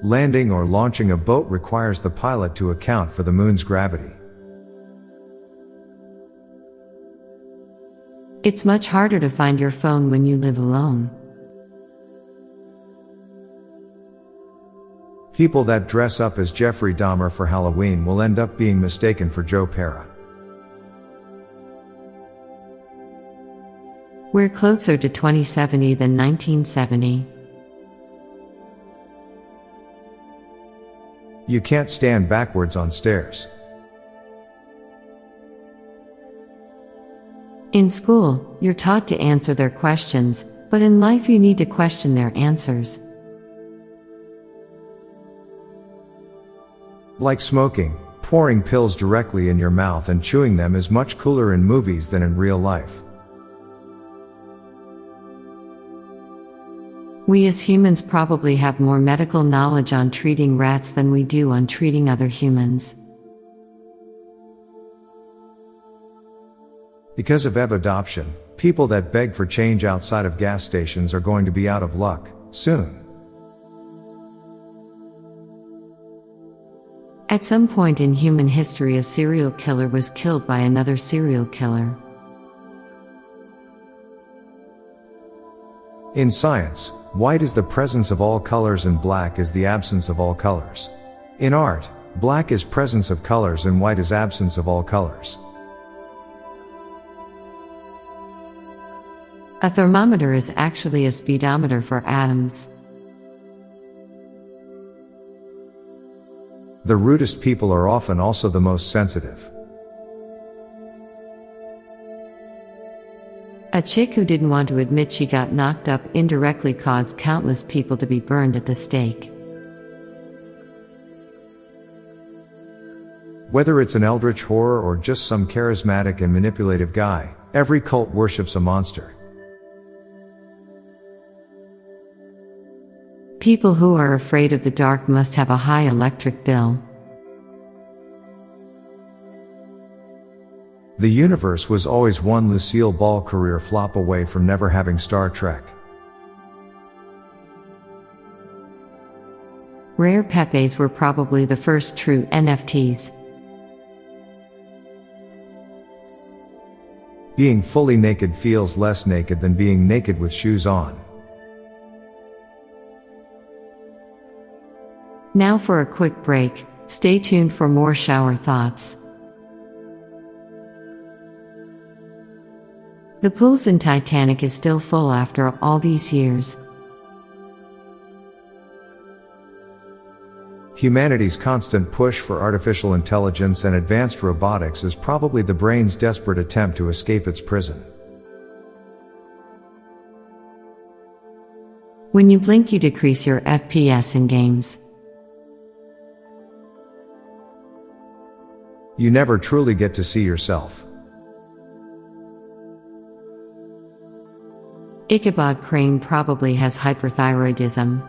Landing or launching a boat requires the pilot to account for the moon's gravity. It's much harder to find your phone when you live alone. People that dress up as Jeffrey Dahmer for Halloween will end up being mistaken for Joe Pera. We're closer to 2070 than 1970. You can't stand backwards on stairs. In school, you're taught to answer their questions, but in life you need to question their answers. Like smoking, pouring pills directly in your mouth and chewing them is much cooler in movies than in real life. We as humans probably have more medical knowledge on treating rats than we do on treating other humans. Because of adoption, people that beg for change outside of gas stations are going to be out of luck soon. At some point in human history, a serial killer was killed by another serial killer. In science, white is the presence of all colors and black is the absence of all colors. In art, black is presence of colors and white is absence of all colors. A thermometer is actually a speedometer for atoms. The rudest people are often also the most sensitive. A chick who didn't want to admit she got knocked up indirectly caused countless people to be burned at the stake. Whether it's an eldritch horror or just some charismatic and manipulative guy, every cult worships a monster. People who are afraid of the dark must have a high electric bill. The universe was always one Lucille Ball career flop away from never having Star Trek. Rare Pepes were probably the first true NFTs. Being fully naked feels less naked than being naked with shoes on. Now for a quick break, stay tuned for more shower thoughts. The pools in Titanic is still full after all these years. Humanity's constant push for artificial intelligence and advanced robotics is probably the brain's desperate attempt to escape its prison. When you blink, you decrease your FPS in games. You never truly get to see yourself. Ichabod Crane probably has hyperthyroidism.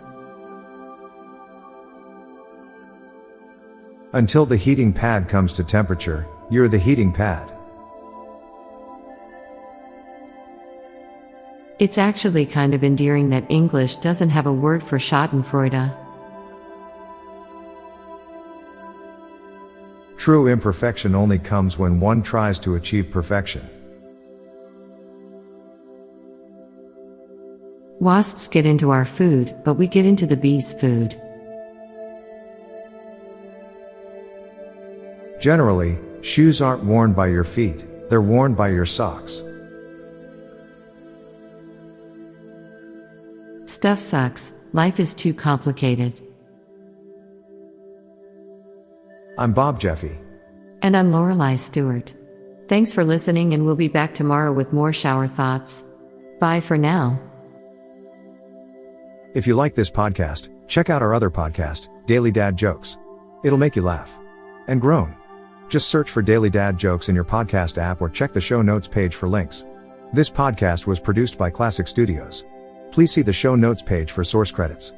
Until the heating pad comes to temperature, you're the heating pad. It's actually kind of endearing that English doesn't have a word for schadenfreude. True imperfection only comes when one tries to achieve perfection. Wasps get into our food, but we get into the bees' food. Generally, shoes aren't worn by your feet, they're worn by your socks. Stuff sucks, life is too complicated. I'm Bob Jeffy. And I'm Lorelei Stewart. Thanks for listening, and we'll be back tomorrow with more shower thoughts. Bye for now. If you like this podcast, check out our other podcast, Daily Dad Jokes. It'll make you laugh and groan. Just search for Daily Dad Jokes in your podcast app or check the show notes page for links. This podcast was produced by Klassic Studios. Please see the show notes page for source credits.